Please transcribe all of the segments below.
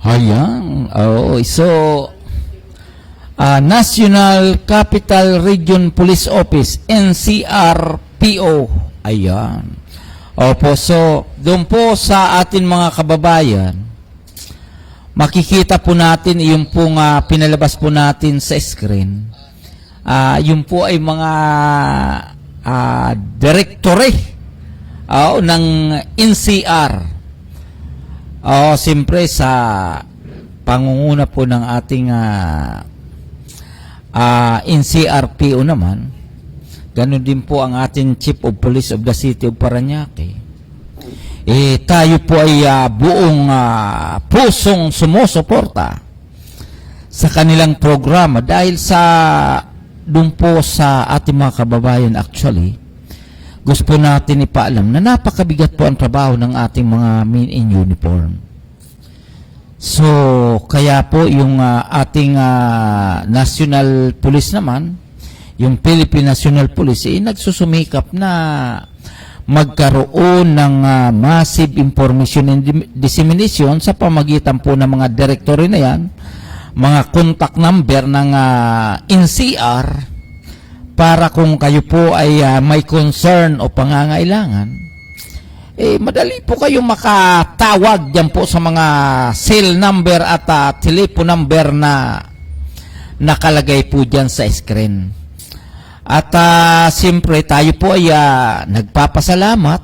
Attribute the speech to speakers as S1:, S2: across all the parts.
S1: Ayan. Oh, so, National Capital Region Police Office, NCRPO. Ayan. Opo, so, doon po sa atin mga kababayan, makikita po natin yung pong pinalabas po natin sa screen. Yung po ay mga direktore ng NCR. Siyempre sa pangunguna po ng ating NCRPO naman, ganun din po ang ating Chief of Police of the City of Parañaque. Tayo po ay buong pusong sumusuporta sa kanilang programa dahil sa doon po sa ating mga kababayan actually, gusto natin ipaalam na napakabigat po ang trabaho ng ating mga men in uniform. So, kaya po yung ating National Police naman, yung Philippine National Police, nagsusumikap na magkaroon ng massive information and dissemination sa pamagitan po ng mga directory na yan, mga contact number ng NCR, para kung kayo po ay may concern o pangangailangan, madali po kayo makatawag dyan po sa mga cell number at telephone number na nakalagay po dyan sa screen. At siyempre tayo po ay nagpapasalamat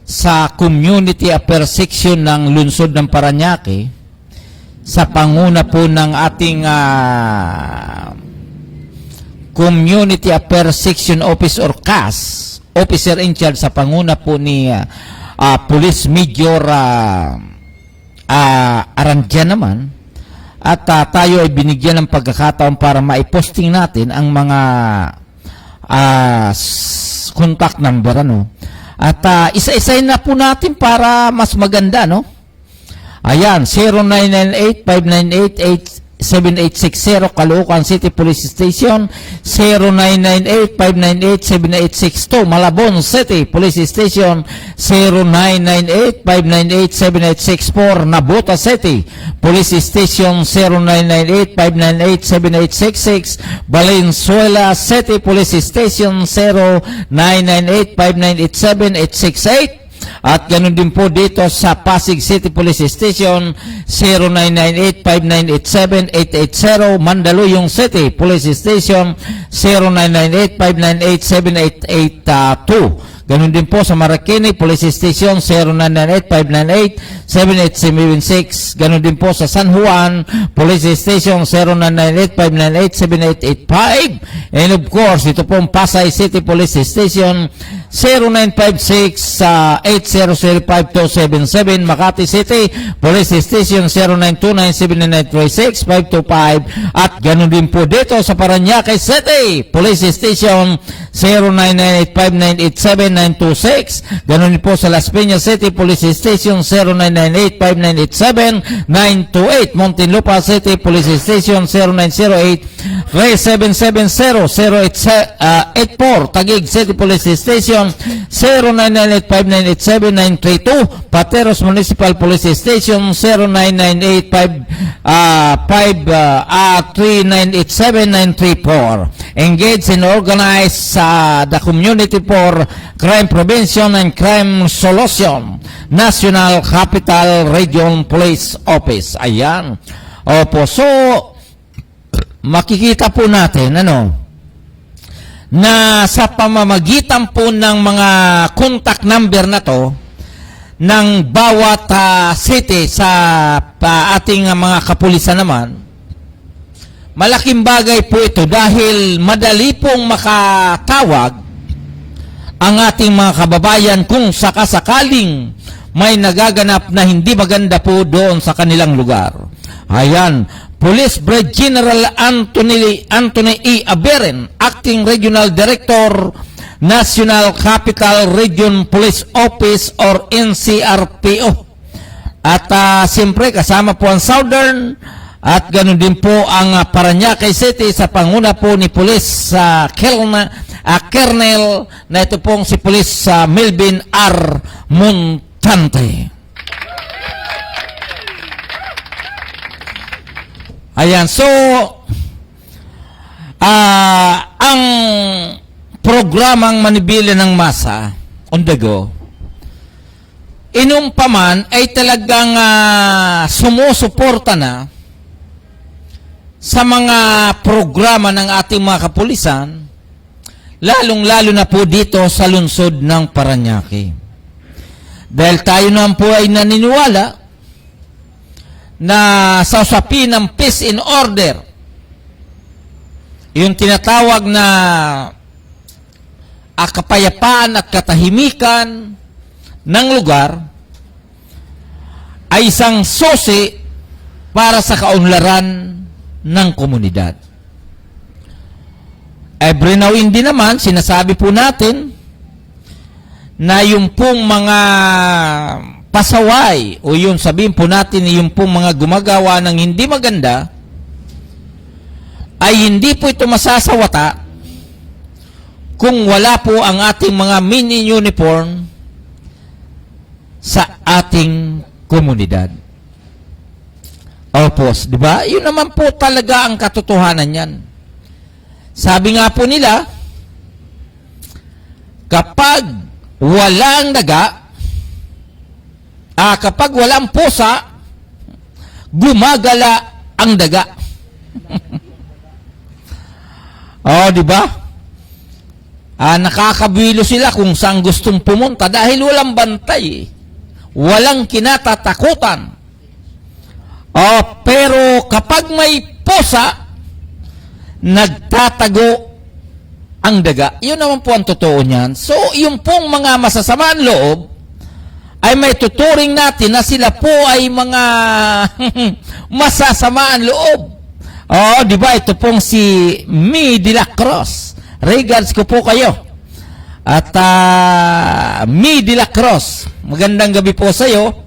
S1: sa Community Affairs Section ng Lungsod ng Parañaque sa panguna po ng ating Community Affairs Section Office or CAS, Officer in Charge sa panguna po ni Police Major Arandia naman. At tayo ay binigyan ng pagkakataon para maiposting natin ang mga contact number. At isa-isayin na po natin para mas maganda. Ayan, 0998-598-7860 Caloocan City Police Station, 0998-598-7862 Malabon City Police Station, 0998-598-7864 Nabota City Police Station, 0998-598-7866 Valenzuela City Police Station, 0998-598-7868. At ganun din po dito sa Pasig City Police Station, 0998-5987-880 Mandaluyong City Police Station, 0998-598-7882. Ganun din po sa Marikina Police Station, 0998-598-7876. Ganun din po sa San Juan Police Station, 0998-598-7885. And of course, ito pong Pasay City Police Station, 0956-800-5277 Makati City Police Station, 0929-799-36525. At ganun din po dito sa Parañaque City Police Station, 0998-598-7926. Ganun din po sa Las Piñas City Police Station, 0998-597-928. Muntinlupa City Police Station, 0908-3770-0884. Taguig City Police Station, 0998-598-7932. Pateros Municipal Police Station, 0998-398-7934. Engage and organize the community for crime prevention and crime solution. National Capital Region Police Office. Ayan. Opo. So, makikita po natin, na sa pamamagitan po ng mga contact number na to, ng bawat city sa ating mga kapulisan naman, malaking bagay po ito dahil madali pong makatawag ang ating mga kababayan kung sakasakaling may nagaganap na hindi maganda po doon sa kanilang lugar. Ayan, Police Brigadier General Anthony E. Aberen, Acting Regional Director, National Capital Region Police Office or NCRPO. At siyempre kasama po ang Southern at ganoon din po ang Parañaque City sa panguna po ni Police Colonel na ito pong si Police Melvin R. Montante. Ayan, so, ang programang manibili ng masa on the go, inumpaman ay talagang sumusuporta na sa mga programa ng ating mga kapulisan, lalong-lalo na po dito sa lungsod ng Parañaque. Dahil tayo naman po ay naniniwala na sa usapin ng peace and order, yung tinatawag na kapayapaan at katahimikan ng lugar ay isang susi para sa kaunlaran ng komunidad. Every now and then naman, sinasabi po natin na yung pong mga pasaway o yung sabihin po natin yung pong mga gumagawa ng hindi maganda ay hindi po ito masasawata kung wala po ang ating mga mini uniform sa ating komunidad. Opo, di ba? Yun naman po talaga ang katotohanan yan. Sabi nga po nila, kapag walang daga, kapag walang pusa, gumagala ang daga. Di ba? Nakakabilo sila kung saan gustong pumunta dahil walang bantay. Walang kinatatakutan. Pero kapag may pusa, nagtatago ang daga. Yun naman po ang totoo niyan. So, yung pong mga masasamaan loob, ay may tuturing natin na sila po ay mga masasamaan loob. Di ba? Ito pong si Mi de la Cruz. Regards ko po kayo. At Mi de la Cruz, magandang gabi po sa iyo.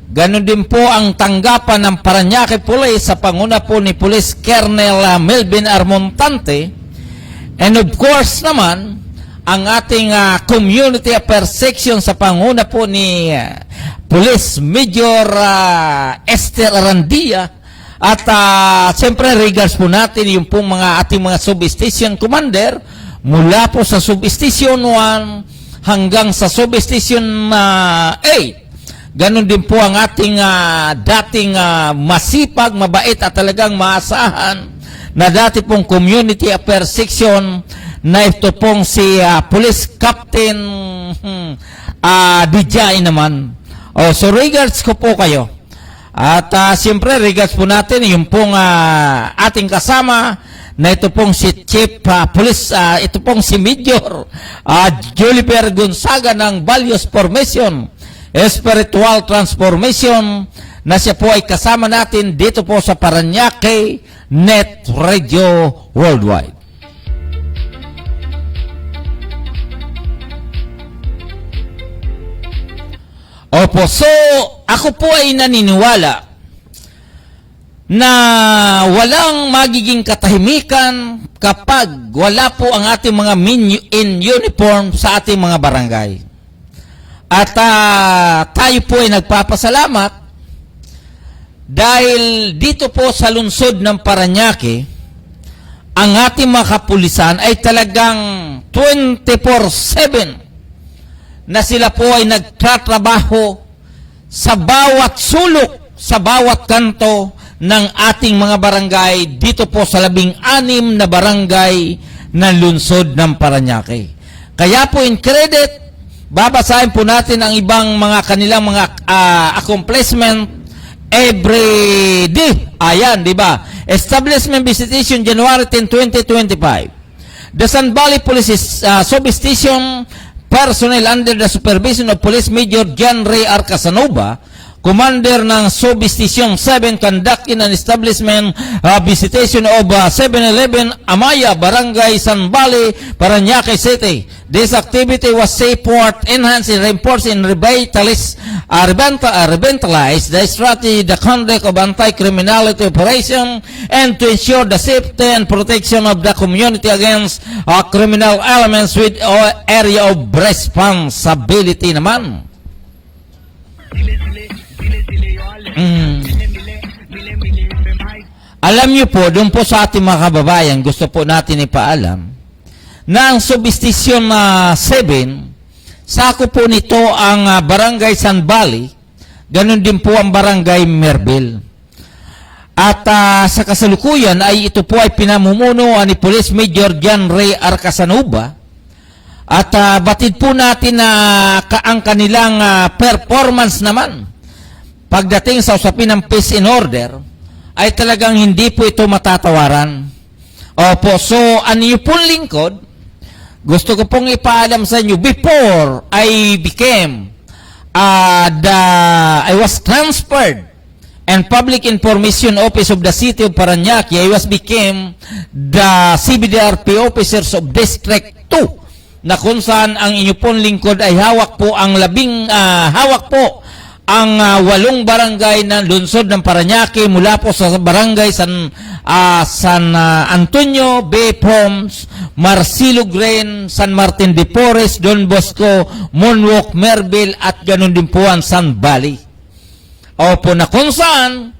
S1: Ganon din po ang tanggapan ng Parañaque Police sa panguna po ni Police Colonel Melvin Armontante. And of course naman, ang ating community affairs section sa panguna po ni Police Major Esther Arandia. At siyempre regards po natin yung pong mga ating mga substation commander mula po sa substation 1 hanggang sa substation 8. Ganon din po ang ating dating masipag, mabait at talagang maasahan na dati pong community affairs section na ito pong si Police Captain Dijay naman. So regards ko po kayo. At siyempre regards po natin yung pong ating kasama na ito pong si Chief Police, ito pong si Major Juliper Gonzaga ng Values Formation, Spiritual Transformation, na siya po ay kasama natin dito po sa Parañaque Net Radio Worldwide. Opo, so ako po ay naniniwala na walang magiging katahimikan kapag wala po ang ating mga in uniform sa ating mga barangay. At tayo po ay nagpapasalamat dahil dito po sa lungsod ng Parañaque, ang ating mga kapulisan ay talagang 24/7 na sila po ay nagtatrabaho sa bawat sulok, sa bawat kanto ng ating mga barangay dito po sa 16 na barangay ng lungsod ng Parañaque. Kaya po in credit, babasahin po natin ang ibang mga kanilang mga accomplishment every day. Ayan, di ba? Establishment visitation January 10, 2025. The San Valley Police Substation personnel under the supervision of Police Major John Ray R. Casanova, Commander ng Substation 7, conducting an establishment visitation of 7-Eleven Amaya, Barangay San Valley, Parañaque City. This activity was safe for enhance and reinforce and revitalize the strategy, the conduct of anti-criminality operation, and to ensure the safety and protection of the community against criminal elements with area of responsibility naman. Alam niyo po, doon po sa ating mga kababayan, gusto po natin ipaalam, na ang substation 7, sako po nito ang Barangay San Bali, ganun din po ang Barangay Merbil. At sa kasalukuyan ay ito po ay pinamumuno ni Police Major John Ray R. Casanova. At batid po natin na ang kanilang performance naman pagdating sa usapin ng peace and order ay talagang hindi po ito matatawaran. Opo, so ano yung pong lingkod, gusto ko pong ipaalam sa inyo, before I became, I was transferred and Public Information Office of the City of Parañaque, I was became the CBDRP Officers of District 2, na kung saan ang inyo pong lingkod ay hawak po ang ang 8 barangay ng lungsod ng Parañaque mula po sa barangay San Antonio, Bayfroms, Marsilio-Green, San Martin de Porres, Don Bosco, Monwalk, Merbil at ganun din po ang San Bali. Opo, na kung saan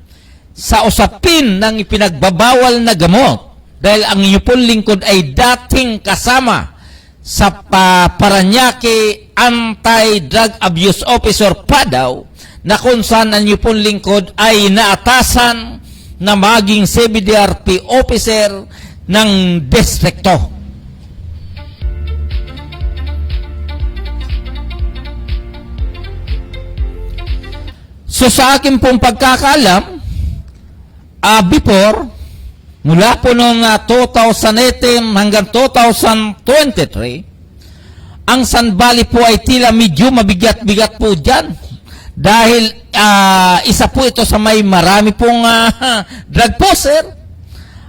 S1: sa usapin ng ipinagbabawal na gamot dahil ang inyo pong lingkod ay dating kasama sa Parañaque Anti-Drug Abuse Officer PADAW, na kung saan ang inyo pong lingkod ay naatasan na maging CBDRP officer ng distrikto. So sa akin pong pagkakaalam, before, mula po noong 2018 hanggang 2023, ang San Bali po ay tila medyo mabigat-bigat po dyan. Dahil isa po ito sa may marami pong drug poser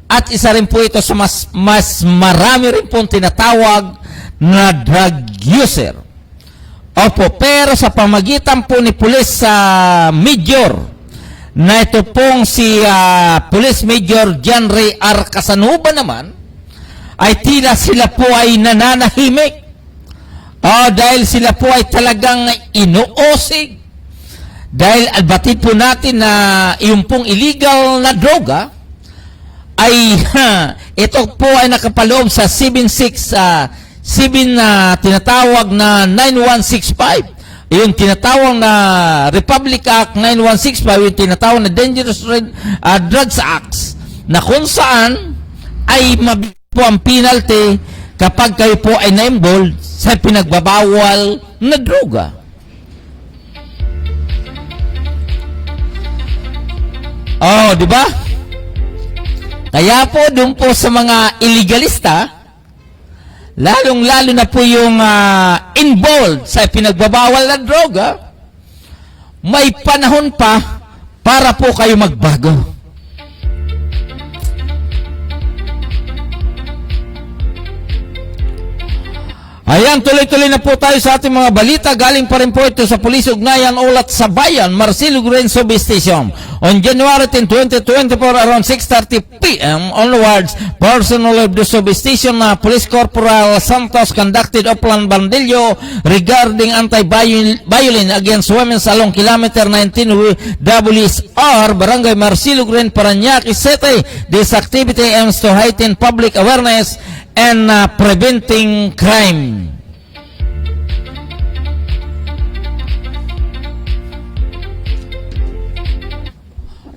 S1: at isa rin po ito sa mas marami rin pong tinatawag na drug user. Opo, pero sa pamagitan po ni Police Major na ito pong si Police Major John Ray R. Casanova naman, ay tila sila po ay nananahimik. Dahil sila po ay talagang inuosig. Dahil batid po natin na yung pong illegal na droga ay ito po ay nakapaloob sa 7 tinatawag na 9165. Yung tinatawag na Republic Act 9165, yung tinatawag na Dangerous Drugs Acts, na kung saan ay mabigat po ang penalty kapag kayo po ay na-involved sa pinagbabawal na droga. Di ba? Kaya po doon po sa mga illegalista, lalong-lalo na po yung involved sa pinagbabawal na droga, may panahon pa para po kayo magbago. Ayan, tuloy-tuloy na po tayo sa ating mga balita. Galing pa rin po ito sa Pulis Ugnayan Ulat sa Bayan, Marsilio-Green Substation. On January 10, 2024, around 6:30 p.m. onwards, personnel of the substation na Police Corporal Santos conducted upland bandilyo regarding anti-violence against women along Kilometer 19 WSR, Barangay Marsilio-Green, Parañaque City. This activity aims to heighten public awareness and preventing crime.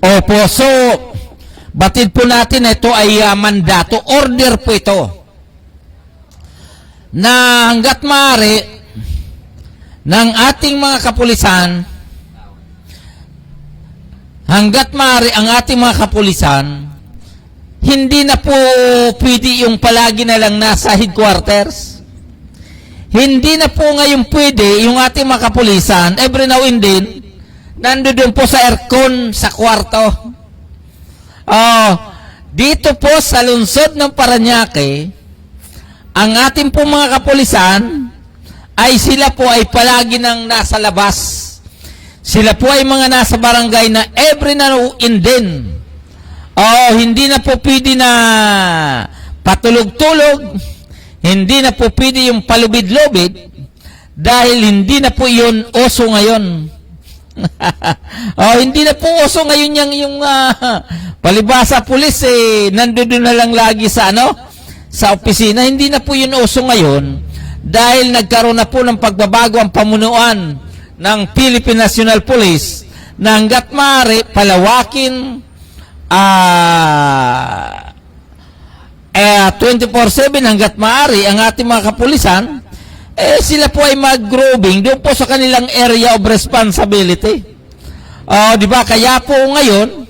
S1: Opo, so batid po natin ito ay mandato, order po ito, na hanggat maaari ng ating mga kapulisan, ang ating mga kapulisan, hindi na po pwede yung palagi na lang nasa headquarters. Hindi na po ngayon pwede yung ating mga kapulisan, every now and then, nandoon po sa aircon sa kwarto. Dito po sa lungsod ng Parañaque, ang ating po mga kapulisan, ay sila po ay palagi nang nasa labas. Sila po ay mga nasa barangay na every now and then, hindi na po pwede na patulog-tulog, hindi na po pwede yung palubid-lubid, dahil hindi na po yun oso ngayon. Hindi na po oso ngayon yung Palibasa pulis nandoon na lang lagi sa sa opisina. Hindi na po yun uso ngayon dahil nagkaroon na po ng pagbabago ang pamunuan ng Philippine National Police na hanggat maaari palawakin 24/7 hanggat maaari ang ating mga kapulisan, sila po ay mag-grouping doon po sa kanilang area of responsibility. Di ba? Kaya po ngayon,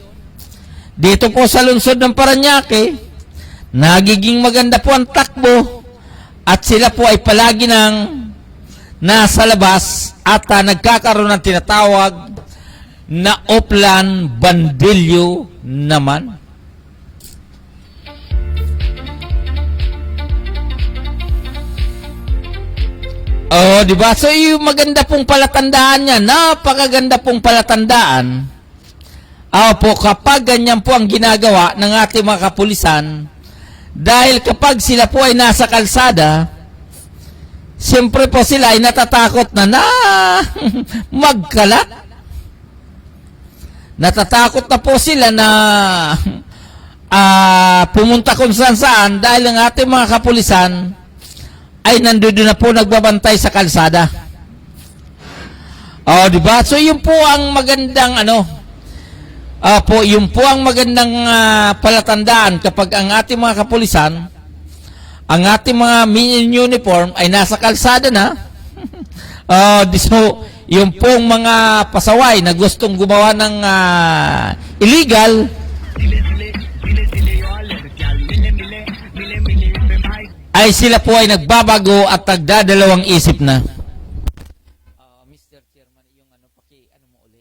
S1: dito po sa lungsod ng Parañaque, nagiging maganda po ang takbo at sila po ay palagi nang nasa labas at nagkakaroon ng tinatawag na Oplan Bandilyo naman. Di ba? So, yung maganda pong palatandaan niya, napakaganda pong palatandaan. Po, kapag ganyan po ang ginagawa ng ating mga kapulisan, dahil kapag sila po ay nasa kalsada, siyempre po sila ay natatakot na magkalat. Natatakot na po sila na pumunta kung saan dahil ang ating mga kapulisan ay nandoon na po nagbabantay sa kalsada. Di ba? So, yun po ang magandang yun po ang magandang palatandaan kapag ang ating mga kapulisan, ang ating mga uniform ay nasa kalsada na. So, yung pong mga pasaway na gustong gumawa ng illegal, ay sila po ay nagbabago at nagdadalawang isip na. Mr. Chairman, yung mo uli?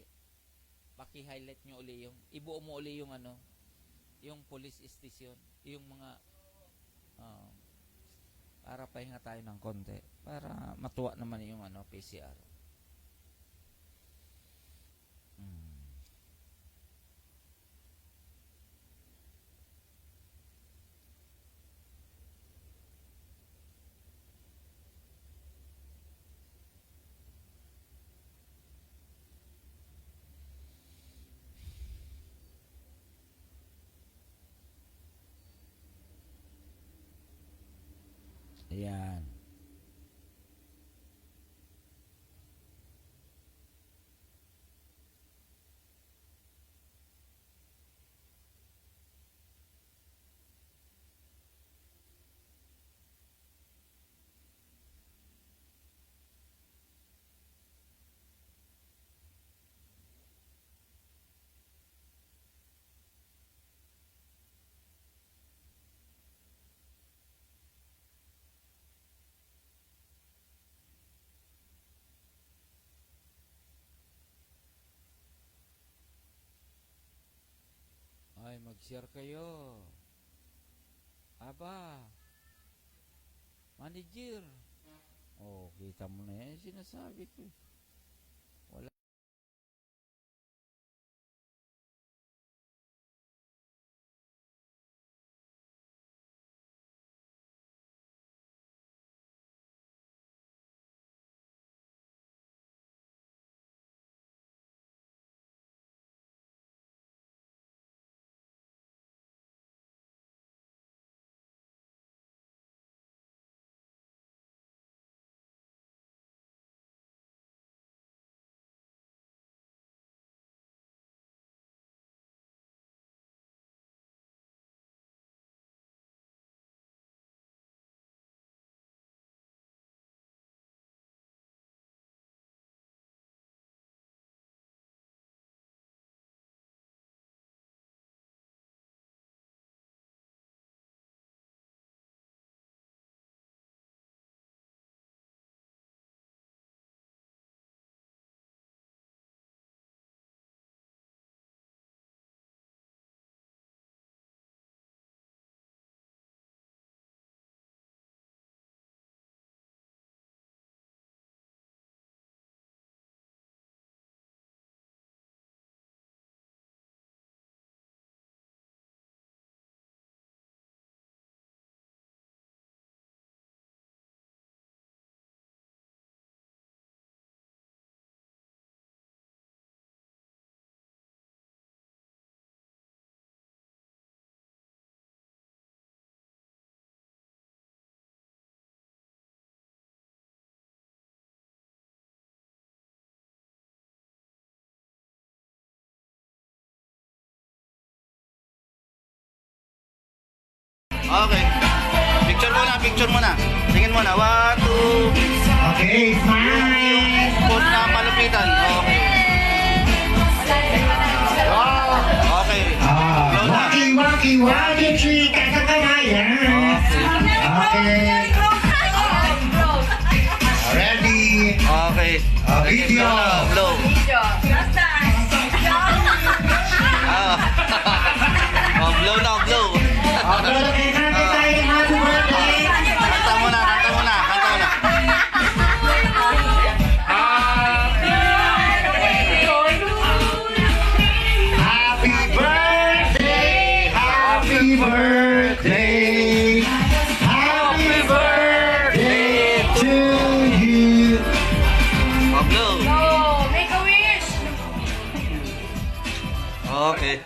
S1: Paki-highlight nyo uli yung, ibuo mo uli yung yung police station, yung mga, para pahinga tayo ng konti, para matuwa naman yung PCR. Ayan. Ay, mag-share kayo. Aba, manager. Kita mo na yan, sinasabi ko. Wala.
S2: Okay. Picture muna. Tingin muna. 1, 2.
S3: Okay, smile.
S2: Put na malupitan. Okay. Okay. Blow na.
S3: Waki, chika sa kamayan. Okay. Ready.
S2: Okay.
S3: Video.
S2: Blow. Ah. Oh, blow na, blow.
S3: Okay, happy tayo ng happy birthday.
S2: Kanta muna.
S3: Happy birthday. Happy birthday. Happy birthday to you.
S2: Oh, blow.
S4: Oh, make a wish.
S2: Okay.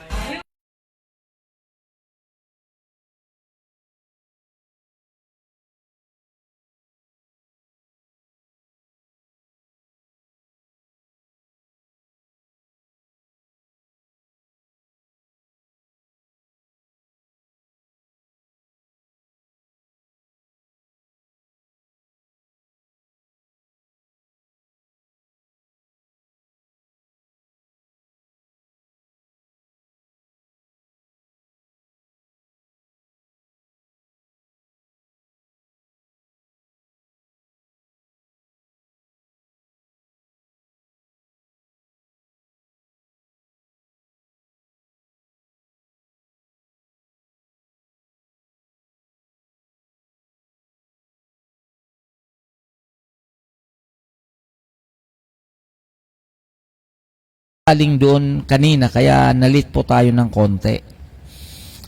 S1: Galing doon kanina kaya nalit po tayo ng konti.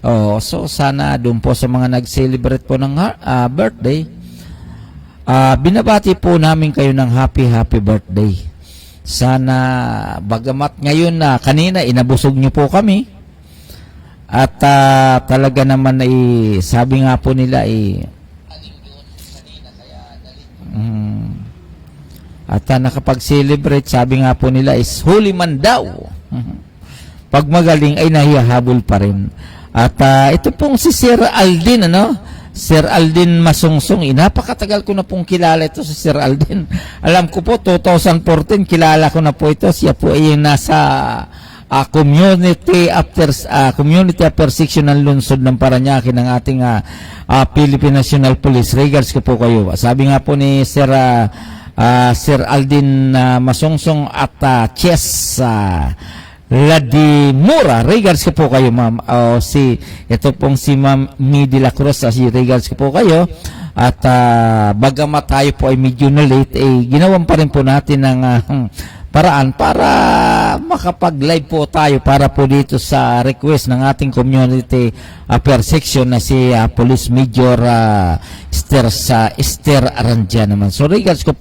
S1: Oh, so sana doon po sa mga nag-celebrate po ng birthday, binabati po namin kayo ng happy birthday. Sana bagamat ngayon na kanina inabusog niyo po kami at talaga naman ay sabi nga po nila at nakapag-celebrate, sabi nga po nila is huli man daw. Pag magaling ay nahihahabol pa rin. At ito pong si Sir Aldin, Sir Aldin Masungsong. Napakatagal ko na pong kilala ito si Sir Aldin. Alam ko po, 2014, kilala ko na po ito. Siya po ay nasa Community Affairs Section ng Lungsod ng Parañaque ng ating Philippine National Police. Regards ko po kayo. Sabi nga po ni Sir Aldin Masungsong at Chess Ladimura. Regards ko po kayo, ma'am. Ito pong si Ma'am Midi La Cruz. Regards ko po kayo. At bagamat tayo po ay medyo na late, ginawan pa rin po natin ng paraan para makapag-live po tayo para po dito sa request ng ating Community Affairs Section na si Police Major Esther Arandia naman. So regards ko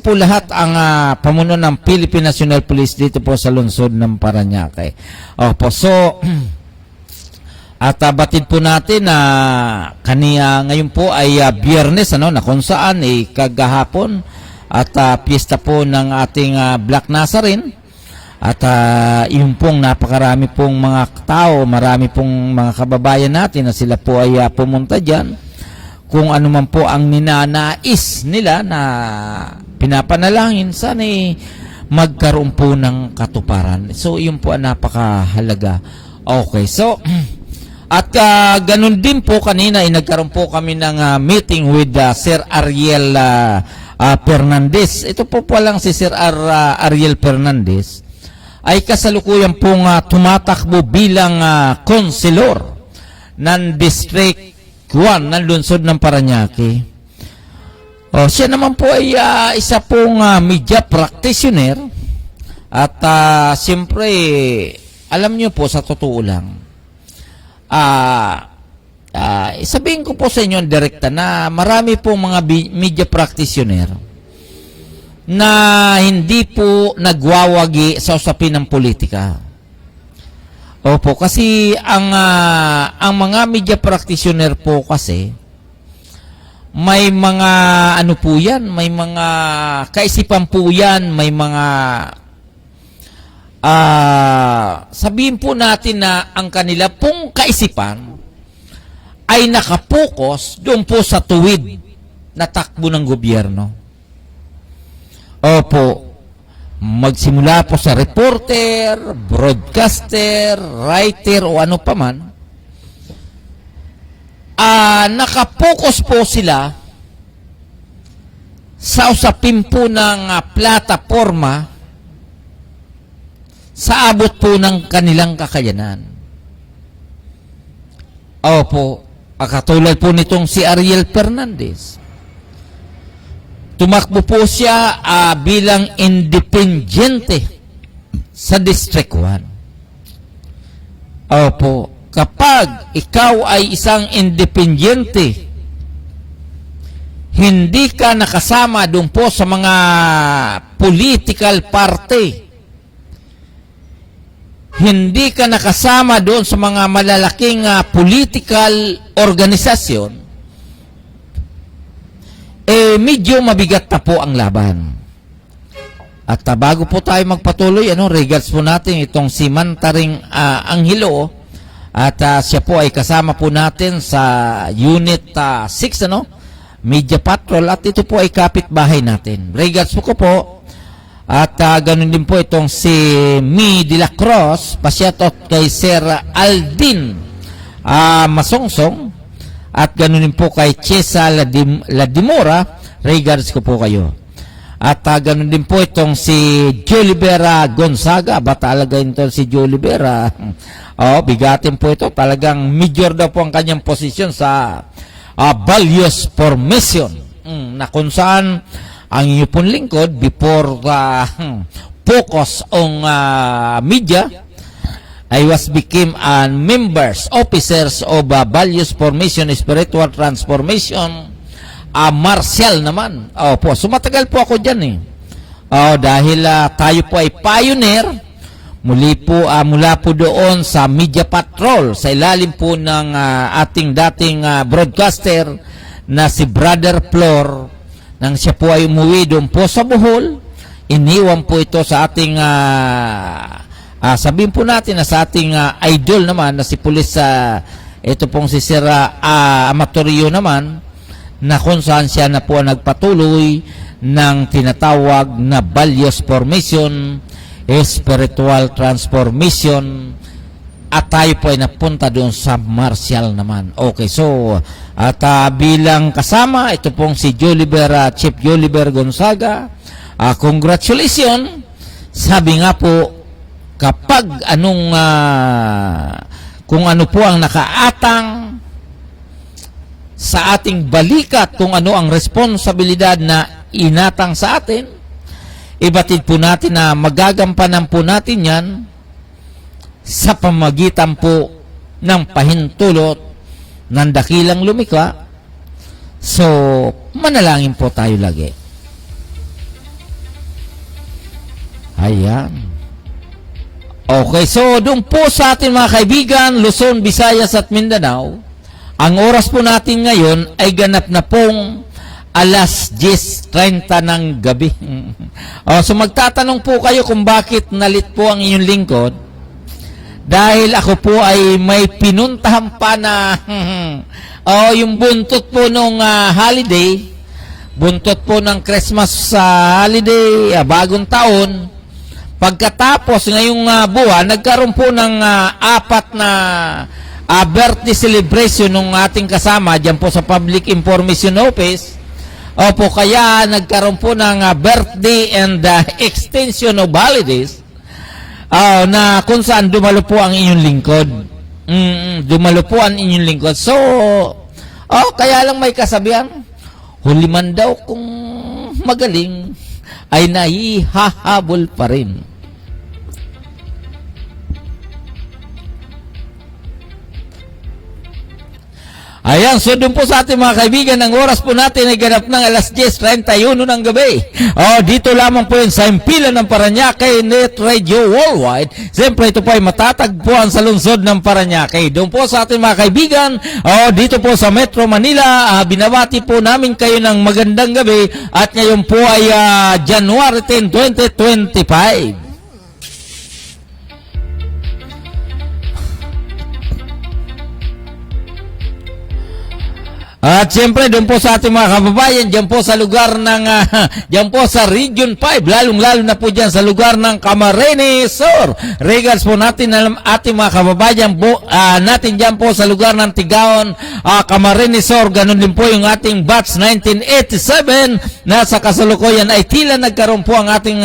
S1: po lahat ang pamuno ng Philippine National Police dito po sa lungsod ng Parañaque. Opo, so at batid po natin na ngayon po ay Biyernes na kung saan kagahapon at piyesta po ng ating Black Nazarene at yung pong napakarami pong mga tao, marami pong mga kababayan natin na sila po ay pumunta dyan. Kung ano man po ang ninanais nila na pinapanalangin, sana magkaroon po ng katuparan. So yun po ang napakahalaga. Okay, so at ganun din po kanina nagkaroon po kami ng meeting with Sir Ariel Fernandez. Ito po lang si Sir Ariel Fernandez ay kasalukuyan pong tumatakbo bilang konselor ng District 1 ng lungsod ng Parañaque. Siya naman po ay isa pong media practitioner at siyempre alam niyo po sa totoo lang sabihin ko po sa inyo direkta na marami pong mga media practitioner na hindi po nagwawagi sa usapin ng politika. Opo, kasi ang mga media practitioner po kasi may mga po yan, may mga kaisipan po yan, may mga sabihin po natin na ang kanila pong kaisipan ay nakapokus doon po sa tuwid na takbo ng gobyerno. Opo, magsimula po sa reporter, broadcaster, writer o ano pa man, nakapokus po sila sa usapin po ng plataforma sa abot po ng kanilang kakayanan. Opo, katulad po nitong si Ariel Fernandez. Tumakbo po siya bilang independyente sa District 1. Opo, kapag ikaw ay isang independyente, hindi ka nakasama doon po sa mga political party, hindi ka nakasama doon sa mga malalaking political organisasyon, medyo mabigat na po ang laban. At bago po tayo magpatuloy, regards po natin itong si Mantaring Anghelo, at siya po ay kasama po natin sa Unit 6, Media Patrol, at ito po ay kapitbahay natin. Regards po ko po. At ganun din po itong si Mi de la Cruz, pasyatot kay Sir Aldin Masongsong, at ganun din po kay Chesa Ladimora. Regards ko po kayo. At ganun din po itong si Jolibera Gonzaga. Ba talaga ito si Jolibera? Bigatin po ito. Talagang major daw po ang kanyang posisyon sa values formation, na kung saan ang inyo pong lingkod before focus on media, I was became members, officers of values formation, spiritual transformation, martial naman. Po, sumatagal po ako dyan dahil tayo po ay pioneer. Mula po doon sa Media Patrol, sa ilalim po ng ating dating broadcaster na si Brother Flor, nang siya po ay umuwi doon po sa Bohol, iniwan po ito sa ating, sabihin po natin na sa ating idol naman, na si Pulis, ito pong si Sir Amatorio naman, na kung saan siya na po nagpatuloy ng tinatawag na values formation, spiritual transformation, at tayo po ay napunta doon sa martial naman. Okay, so at bilang kasama, ito pong si Chief Joliver Gonzaga, congratulations. Sabi nga po, kapag kung ano po ang nakaatang sa ating balikat, kung ano ang responsibilidad na inatang sa atin, ibatid po natin na magagampanan po natin yan sa pamagitan po ng pahintulot ng dakilang lumikha. So, manalangin po tayo lagi. Ayan. Okay, so doon po sa ating mga kaibigan, Luzon, Visayas at Mindanao, ang oras po natin ngayon ay ganap na pong 10:30 ng gabi. So magtatanong po kayo kung bakit nalit po ang inyong lingkod. Dahil ako po ay may pinuntahan pa na yung buntot po nung holiday, buntot po ng Christmas holiday, bagong taon. Pagkatapos ngayong buwan, nagkaroon po ng 4 na birthday celebration ng ating kasama dyan po sa Public Information Office. Opo, kaya nagkaroon po ng birthday and extension of holidays, na kung saan dumalo po ang inyong lingkod. Dumalo po ang inyong lingkod. So, kaya lang may kasabihan, huli man daw kung magaling, ay nahihahabol pa rin. Ayan, so doon po sa ating mga kaibigan, ang oras po natin ay ganap ng 10:31 ng gabi. Dito lamang po yun sa Impilan ng Paranaque Net Radio Worldwide. Siyempre, ito po ay matatagpuan sa lungsod ng Paranaque. Doon po sa ating mga kaibigan, dito po sa Metro Manila, binabati po namin kayo ng magandang gabi, at ngayon po ay January 10, 2025. At siyempre, doon po sa ating mga kababayan, dyan po sa lugar ng, dyan po sa Region 5, lalong-lalo na po dyan sa lugar ng Camarines Sur. Regards po natin alam ating mga kababayan natin dyan po sa lugar ng Tigaon, Camarines Sur. Ganun din po yung ating batch 1987 na sa kasalukuyan ay tila nagkaroon po ang ating,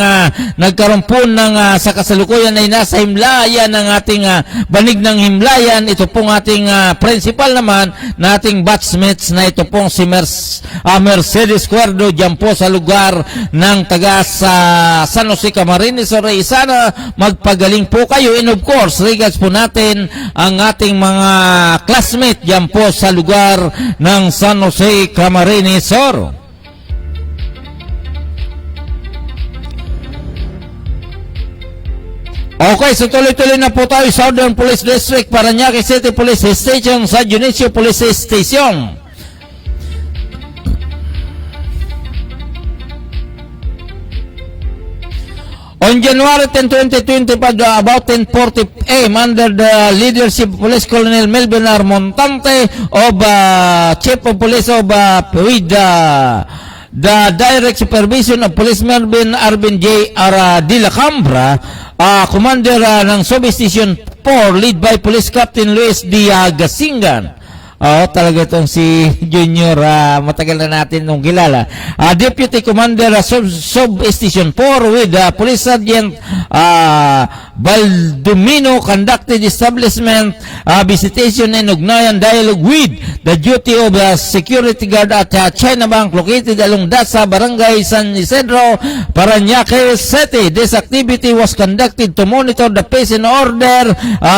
S1: nagkaroon po ng sa kasalukuyan ay nasa himlayan ng ating banig ng himlayan. Ito pong ating principal naman na ating batchmates na ito pong si Mercedes Cuerdo dyan po sa lugar ng taga sa San Jose Camarines Sur. Sana magpagaling po kayo, and of course regards po natin ang ating mga classmate dyan po sa lugar ng San Jose Camarines Sur. Okay, so tuloy-tuloy na po tayo. Southern Police District, Parañaque City Police Station, San Dionisio Police Station. On January 10, 2025, about 10:40 a.m., under the leadership of Police Colonel Melvin R. Montante of Chief of Police of with the direct supervision of Police Melvin Arvin J. R. De La Cambra, Commander ng Substation 4, lead by Police Captain Luis D. Gasingan. Talaga itong si Junior, matagal na natin nung kilala. Deputy Commander Substation 4 with Police Sergeant Baldomino conducted establishment visitation and ugnayan dialogue with the duty of security guard at China Bank located along Dasa, Barangay San Isidro, Parañaque City. This activity was conducted to monitor the peace and order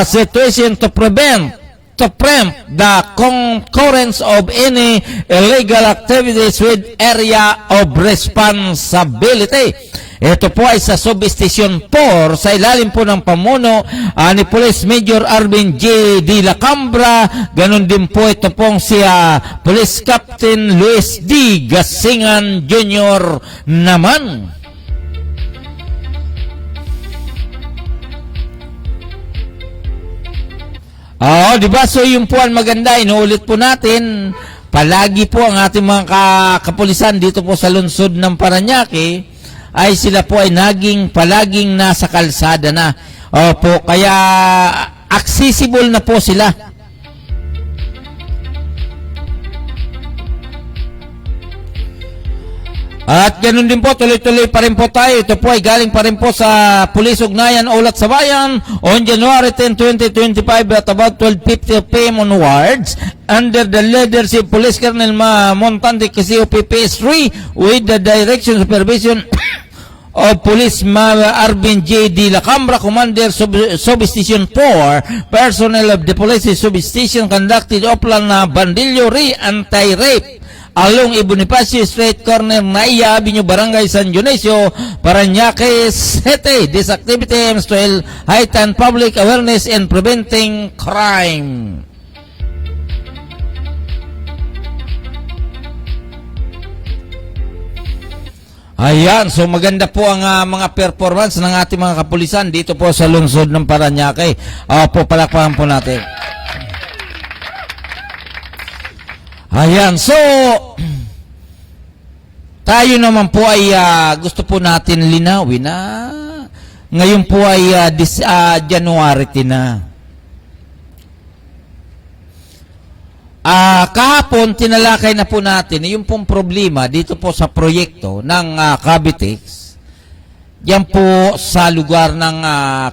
S1: situation to preempt the concurrence of any illegal activities with area of responsibility. Ito po ay sa Substation 4 sa ilalim po ng pamuno ni Police Major Arvin J. De La Cambra. Ganon din po ito pong si Police Captain Luis D. Gasingan Jr. naman. Di ba? So yung po ang maganda, inuulit po natin, palagi po ang ating mga kapulisan dito po sa lungsod ng Parañaque ay sila po ay palaging nasa kalsada na. Opo, kaya accessible na po sila. At ganun din po, tuloy-tuloy pa rin po tayo. Ito po ay galing pa rin po sa Police Ugnayan Ulat sa Bayan on January 10, 2025 at about 12:50 p.m. onwards under the leadership Police Colonel Montante Quezio PPS-3 with the direction supervision of Police Arvin J. De La Cambra, Commander Substation 4, personnel of the Police Substation conducted Oplan Bandillo Anti-Rape along Bonifacio Street, corner Naiya Avenue, Barangay San Dionisio, Parañaque City. This activity aims to heighten public awareness and preventing crime. Ayan, so maganda po ang mga performance ng ating mga kapulisan dito po sa lungsod ng Parañaque. Palakpakan po natin. Ayan, so tayo naman po ay gusto po natin linawin na ngayon po ay January 10 na. Kahapon tinalakay na po natin yung pong problema dito po sa proyekto ng Cavitex. Diyan po sa lugar ng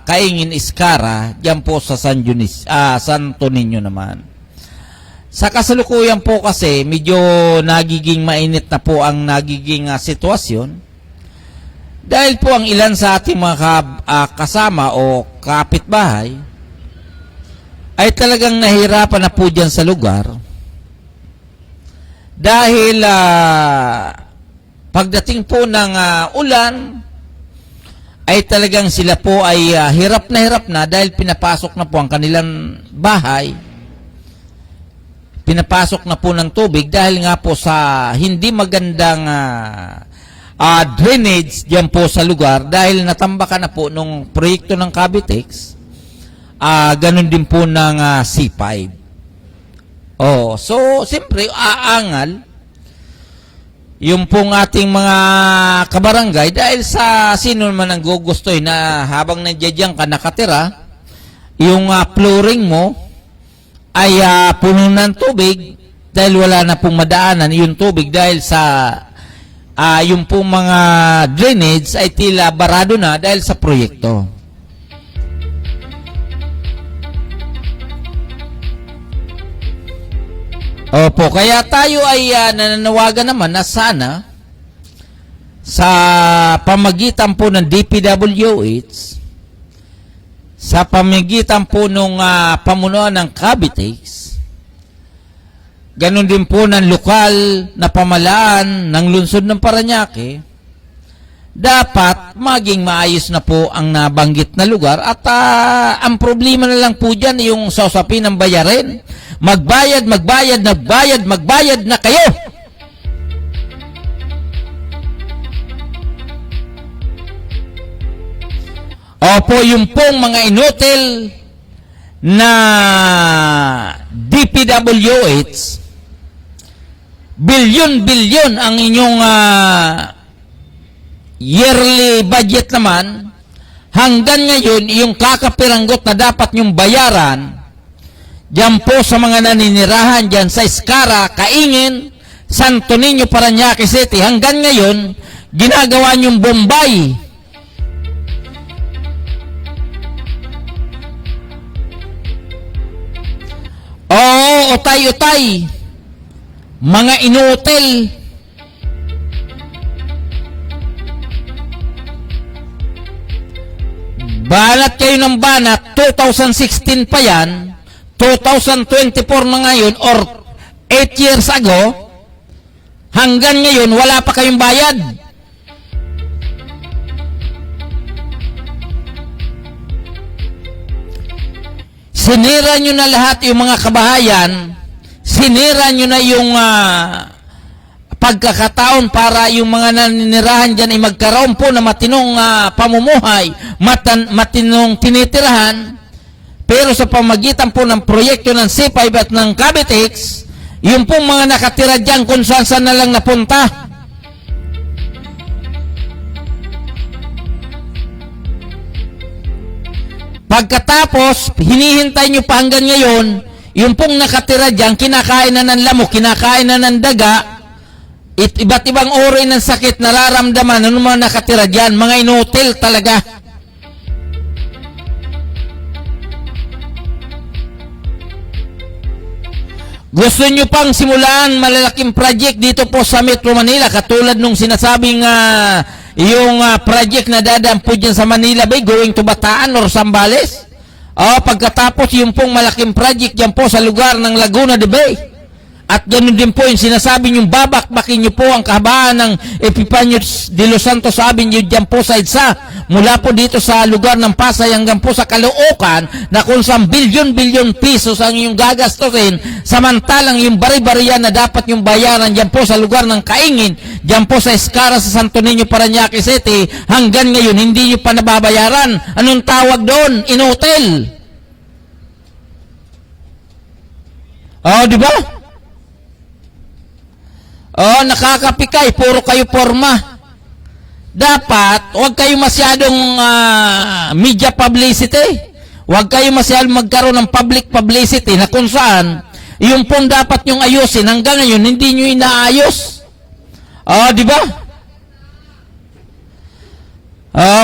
S1: Kaingin Iskara, diyan po sa Santo Niño naman. Sa kasalukuyan po kasi, medyo nagiging mainit na po ang nagiging sitwasyon. Dahil po ang ilan sa ating mga kasama o kapitbahay ay talagang nahirapan na po dyan sa lugar. Dahil pagdating po ng ulan, ay talagang sila po ay hirap na dahil pinapasok na po ang kanilang bahay. Pinapasok na po ng tubig dahil nga po sa hindi magandang drainage diyan po sa lugar dahil natambakan na po nung proyekto ng Cavitex, ganun din po ng C5. Oh, so siyempre aangal yung pong ating mga kabarangay dahil sa sino man ang gugustoy na habang nandiyan ka nakatira, yung flooring mo ay puno ng tubig dahil wala na pong madaanan yung tubig dahil sa yung pong mga drainage ay tila barado na dahil sa proyekto. Opo, kaya tayo ay nananawagan naman na sana sa pamagitan po ng DPWH, sa pamagitan po ng pamunuan ng Cavitex, ganun din po ng lokal na pamalaan ng lungsod ng Parañaque, dapat maging maayos na po ang nabanggit na lugar at ang problema na lang po dyan yung sa usapin ng bayarin. Magbayad na kayo! Opo, yung pong mga inutil na DPWH, bilyon-bilyon ang inyong yearly budget naman, hanggang ngayon, yung kakapiranggot na dapat nyong bayaran, diyan po sa mga naninirahan diyan sa Escara, Kaingin, Santo Niño, Parañaque City, hanggang ngayon, ginagawa nyong Bombay. Oo, utay-utay. Mga inutil. Banat kayo ng banat, 2016 pa yan, 2024 na ngayon, or 8 years ago, hanggang ngayon, wala pa kayong bayad. Sinira nyo na lahat yung mga kabahayan, sinira nyo na yung pagkakataon para yung mga naninirahan dyan ay magkaroon po na matinong pamumuhay, matinong tinitirahan. Pero sa pamagitan po ng proyekto ng C5 at ng Cavitex, yung pong mga nakatira dyan kung saan na lang napunta. Pagkatapos, hinihintay nyo pa hanggang ngayon, yung pong nakatira dyan, kinakain na ng lamok, kinakain na ng daga, iba't ibang uri ng sakit nararamdaman ng mga nakatira dyan, mga inutil talaga. Gusto nyo pang simulaan malalaking project dito po sa Metro Manila, katulad nung sinasabing yung project na dadaan po dyan sa Manila Bay, going to Bataan or Zambales. Pagkatapos yung pong malaking project dyan po sa lugar ng Laguna de Bay. At ganoon din po yung sinasabi yung babakbakin nyo po ang kahabaan ng Epifanio de los Santos Avenue dyan po sa EDSA. Mula po dito sa lugar ng Pasay hanggang po sa Caloocan na kung saan bilyon-bilyon pesos ang yung gagastusin, samantalang yung bari-bariyan na dapat yung bayaran dyan po sa lugar ng Kaingin, dyan po sa Escara sa Santo Niño, Parañaque City, hanggang ngayon hindi nyo pa nababayaran. Anong tawag doon? Inutil. Di ba? Nakakapikay, puro kayo porma. Dapat, huwag kayo masyadong media publicity. Huwag kayo masyadong magkaroon ng public publicity na kung saan, yung pong dapat nyong ayusin, hanggang ngayon, hindi nyo inaayos. Di ba?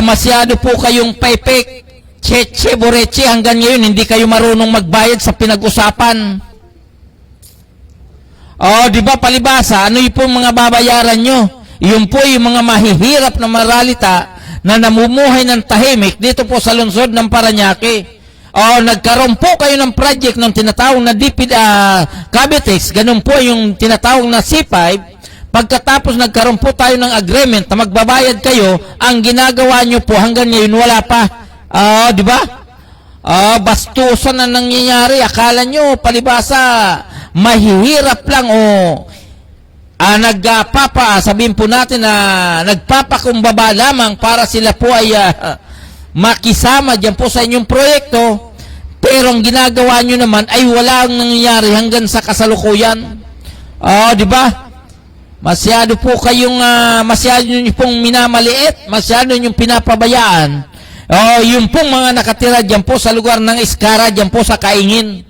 S1: Masyado po kayong paypek, cheche, boreche, hanggang ngayon, hindi kayo marunong magbayad sa pinag-usapan. Di ba palibasa, ano yung po mga babayaran nyo? Yung po yung mga mahihirap na maralita na namumuhay ng tahimik dito po sa lungsod ng Parañaque. Nagkaroon po kayo ng project ng tinatawag na Cavitex, ganun po yung tinatawag na C5. Pagkatapos nagkaroon po tayo ng agreement na magbabayad kayo, ang ginagawa nyo po hanggang ngayon wala pa. Di ba? Bastusan na nangyayari. Akala nyo palibasa mahihirap lang sabihin po natin na nagpapakumbaba lamang para sila po ay makisama dyan po sa inyong proyekto. pero ang ginagawa nyo naman ay walang nangyayari hanggang sa kasalukuyan. Di ba? Masyado po kayong, masyado nyo pong minamaliit, masyado nyo pinapabayaan. Yung pong mga nakatira dyan po sa lugar ng Iskara, dyan po sa Kaingin.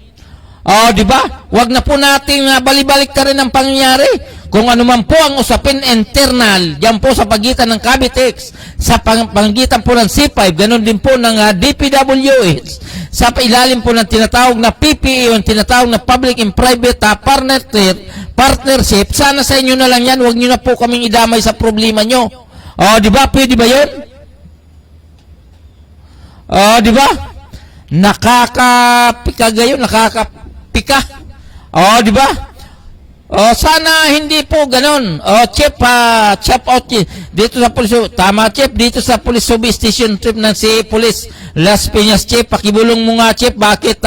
S1: Di ba? Huwag na po nating balibalik ka rin ang pangyayari. Kung ano man po ang usapin internal, dyan po sa pagitan ng Cavitex, sa pagitan po ng C5, ganun din po ng DPWH, sa ilalim po ng tinatawag na PPE, yung tinatawag na Public and Private Partnership, sana sa inyo na lang yan, huwag nyo na po kaming idamay sa problema nyo. Di ba? Pwede ba yun? Di ba? Nakakapika gayon, nakakapika. Di ba? Sana hindi po ganun. Chip out dito sa police. Tama, Chip, dito sa police substation trip ng si Police Las Piñas, Chip. Pakibulong mo nga, Chip, bakit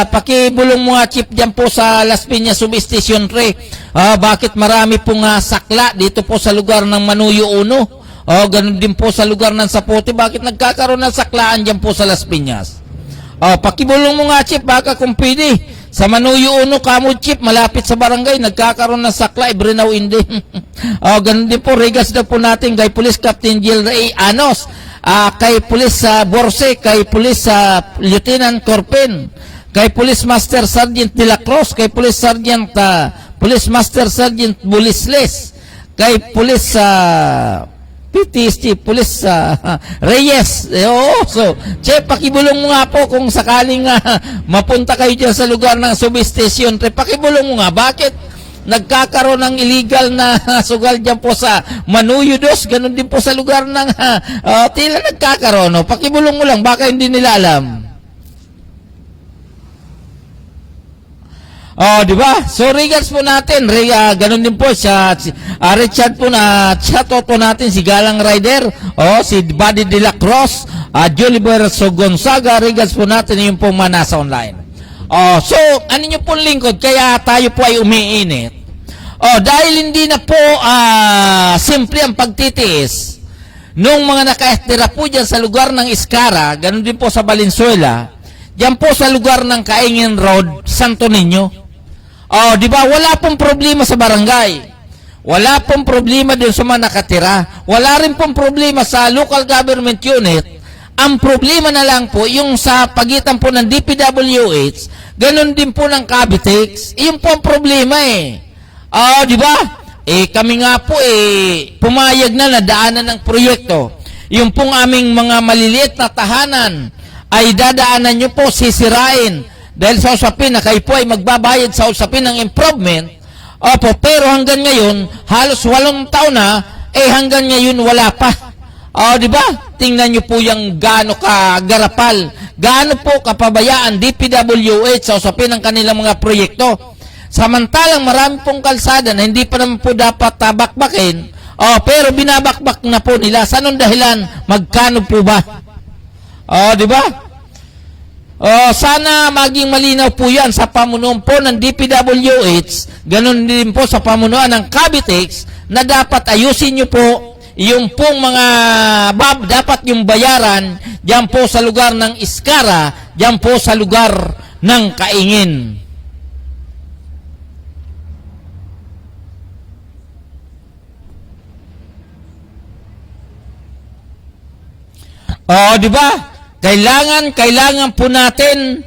S1: pakibulong mo nga, Chip, dyan po sa Las Piñas substation 3. Bakit marami pong sakla dito po sa lugar ng Manuyo 1? Ganun din po sa lugar ng Sapote. Bakit nagkakaroon ng saklaan dyan po sa Las Piñas? Pakibulong mo nga, Chip, baka kung pwede. Sa Manuyo 1, Kamod, Chip, malapit sa barangay, nagkakaroon ng sakla, Ibrinaw hindi. Ganun din po, regas na po natin kay Police Captain Jill Ray Anos, kay Police Borse, kay Police Lieutenant Corpen, kay Police Master Sergeant De La Cruz, kay Police Master Sergeant Bulisles, kay Police PTSD, Police Reyes. So, Chef, pakibulong mo nga po kung sakaling mapunta kayo dyan sa lugar ng substation. Pakibulong mo nga, bakit nagkakaroon ng illegal na sugal dyan po sa Manuyo 2? Ganun din po sa lugar ng tila nagkakaroon. Pakibulong mo lang, baka hindi nila alam. Di ba? So, regards po natin, ganun din po siya, Richard po na shoutout po natin si Galang Rider, si Buddy De La Cruz, Joliver Gonzaga, regards po natin yung pong manasa online. So, ano nyo pong lingkod, kaya tayo po ay umiinit. Dahil hindi na po simple ang pagtitiis nung mga nakatira po dyan sa lugar ng Iskara, ganun din po sa Valenzuela, dyan po sa lugar ng Kaingin Road, Santo Niño. Di ba? Wala pong problema sa barangay. Wala pong problema din sa mga nakatira. Wala rin pong problema sa local government unit. Ang problema na lang po, yung sa pagitan po ng DPWH, ganun din po ng Cavitex, yung po ang problema di ba? Kami nga po pumayag na daanan ng proyekto. Yung pong aming mga maliliit na tahanan ay dadaanan nyo po, sisirain. Dahil sa usapin na kayo po ay magbabayad sa usapin ng improvement, pero hanggang ngayon, halos 8 taon na, hanggang ngayon wala pa. Di ba? Tingnan nyo po yung gaano kagarapal, gaano po kapabayaan DPWH sa usapin ng kanilang mga proyekto. Samantalang marami pong kalsada na hindi pa naman po dapat bakbakin, pero binabakbak na po nila. Sa anong dahilan? Magkano po ba? Di ba? Sana maging malinaw po yan sa pamunuan po ng DPWH, ganun din po sa pamunuan ng Cavitex, na dapat ayusin nyo po yung pong mga dapat yung bayaran dyan po sa lugar ng Iskara, dyan po sa lugar ng Kaingin. Di ba? Kailangan po natin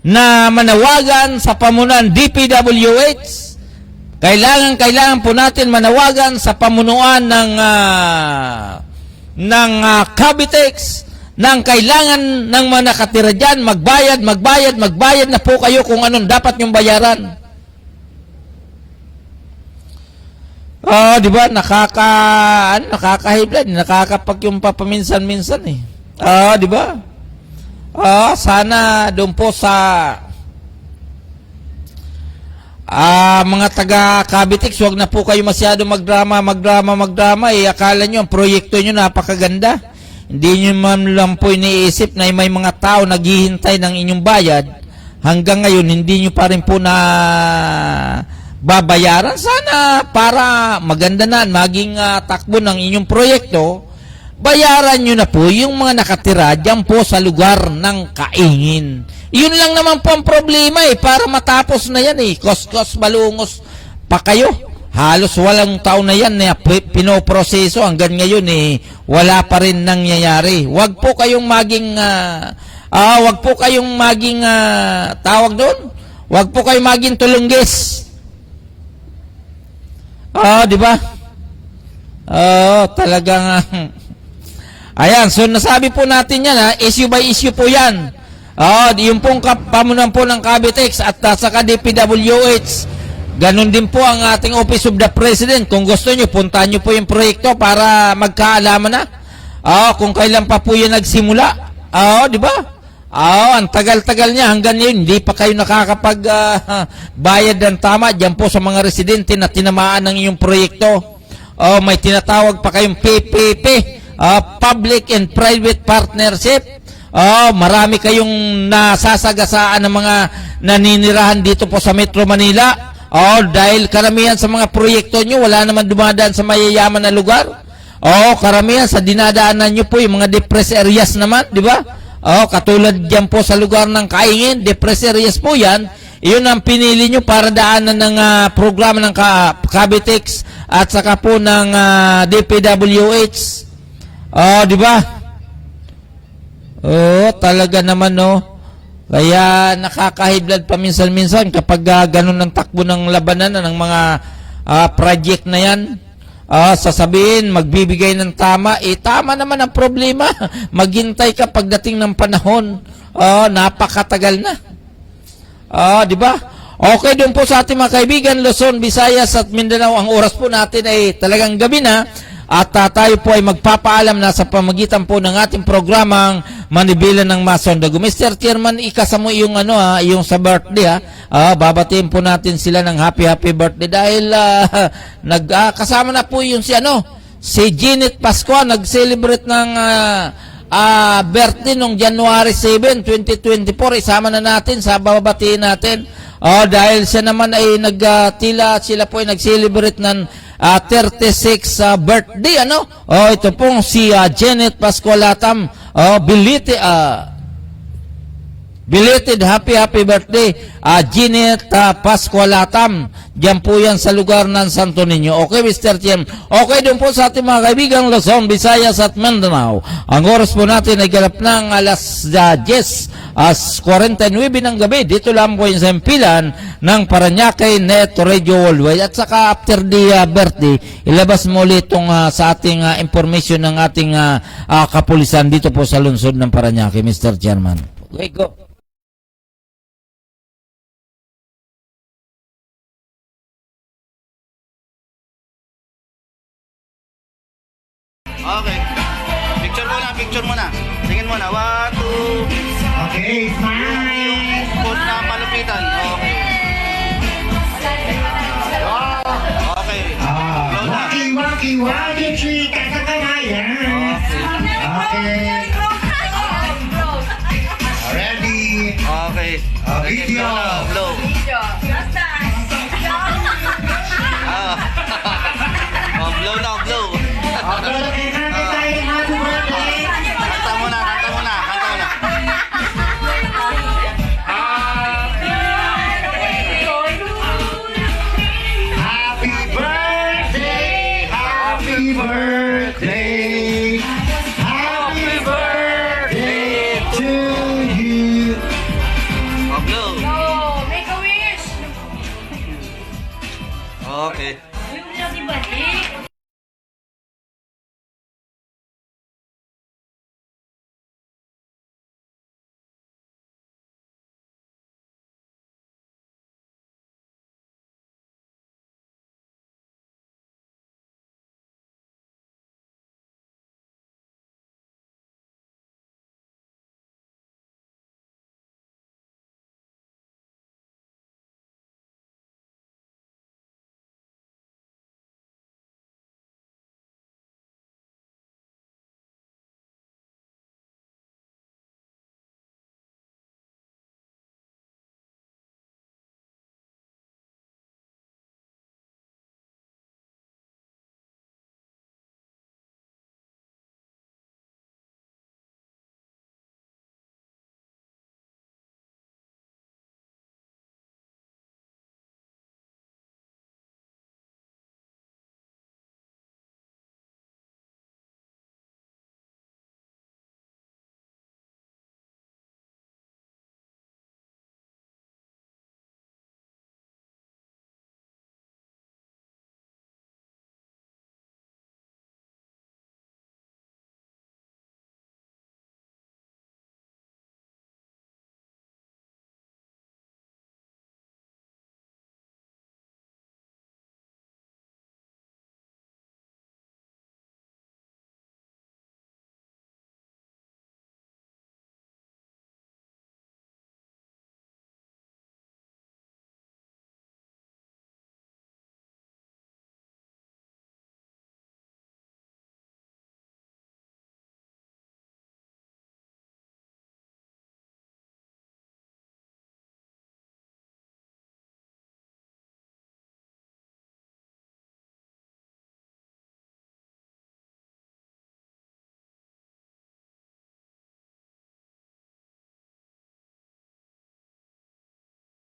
S1: na manawagan sa pamunuan DPWH. Kailangan po natin manawagan sa pamunuan ng Cavitex, ng kailangan ng mga nakatira dyan, magbayad na po kayo kung anong dapat yung bayaran. Di ba? Nakaka-high blood, nakakapag yung papaminsan-minsan di ba? Sana doon po sa mga taga-Cavitex, huwag na po kayo masyado magdrama. Akala nyo, ang proyekto nyo napakaganda. Hindi nyo man lang po iniisip na may mga tao naghihintay ng inyong bayad. Hanggang ngayon, hindi nyo pa rin po na babayaran. Sana para maganda na maging takbo ng inyong proyekto, bayaran nyo na po yung mga nakatira dyan po sa lugar ng kaingin. Yun lang naman po ang problema para matapos na yan Kos-kos, balungos pa kayo. Halos walang taon na yan na pinoproseso hanggang ngayon wala pa rin nangyayari. Wag po kayong maging tawag doon. Wag po kayong maging tulunggis. Di ba? Talagang ayan, so nasabi po natin yan issue by issue po yan. Yung pong pamunan po ng Cavitex at saka DPWH. Ganon din po ang ating Office of the President. Kung gusto nyo, puntahan nyo po yung proyekto para magkaalaman na. Kung kailan pa po yan nagsimula. Di ba? Ang tagal-tagal niya hanggang yun. Hindi pa kayo nakakapag-bayad ng tama dyan po sa mga residente na tinamaan ng iyong proyekto. May tinatawag pa kayong PPP, Public and Private Partnership. Marami kayong nasasagasaan ng mga naninirahan dito po sa Metro Manila. Dahil karamihan sa mga proyekto nyo, wala naman dumadaan sa mayayaman na lugar. Karamihan sa dinadaanan nyo po, yung mga depressed areas naman, di ba? Katulad dyan po sa lugar ng Kaingin, depressed areas po yan. Iyon ang pinili nyo para daanan ng programa ng Cavitex at saka po ng DPWH. Di ba? Talaga naman, Kaya nakakahidlad pa minsan-minsan kapag ganun ang takbo ng labanan ng mga project na yan. Sasabihin, magbibigay ng tama. Tama naman ang problema. Maghintay ka pagdating ng panahon. Napakatagal na. Di ba? Okay, doon po sa ating mga kaibigan, Luzon, Visayas at Mindanao, ang oras po natin ay talagang gabi na. At tayo po ay magpapaalam na sa pamagitan po ng ating programang Manibilan ng Masondago. Mr. Chairman, ikasamo yung yung sa birthday babatiin po natin sila ng happy birthday dahil nagkasama na po yung si Janet Pascua nag-celebrate ng birthday nung January 7, 2024. Isama na natin sa babatiin natin. Dahil siya naman ay sila po ay nag-celebrate ng 36 birthday ito pong si Janet Pascualatam. Belated happy birthday Janet Pascualatam. Diyan po yan sa lugar ng Santo Niño. Okay, Mr. Tiem. Okay din po sa ating mga kaibigan Luzon, Visayas at Mindanao. Ang oras po natin ay ganap ng alas 10:49 ng gabi. Dito lang po yung sempilan ng Paranaque Net Radio Worldwide. At saka after the birthday, ilabas mo ulit itong sa ating information ng ating kapulisan dito po sa lungsod ng Paranaque, Mr. Chairman. Okay, go.
S2: Okay. Picture muna. Tingin muna. 1, 2.
S3: Okay, smile.
S2: Pose na malupitan. Okay. Okay. Blow na.
S3: Waki, tree, kakakamayan. Okay. Ready.
S2: Okay.
S3: Video.
S2: Blow. Blow na, blow. Kanta muna.
S3: Happy birthday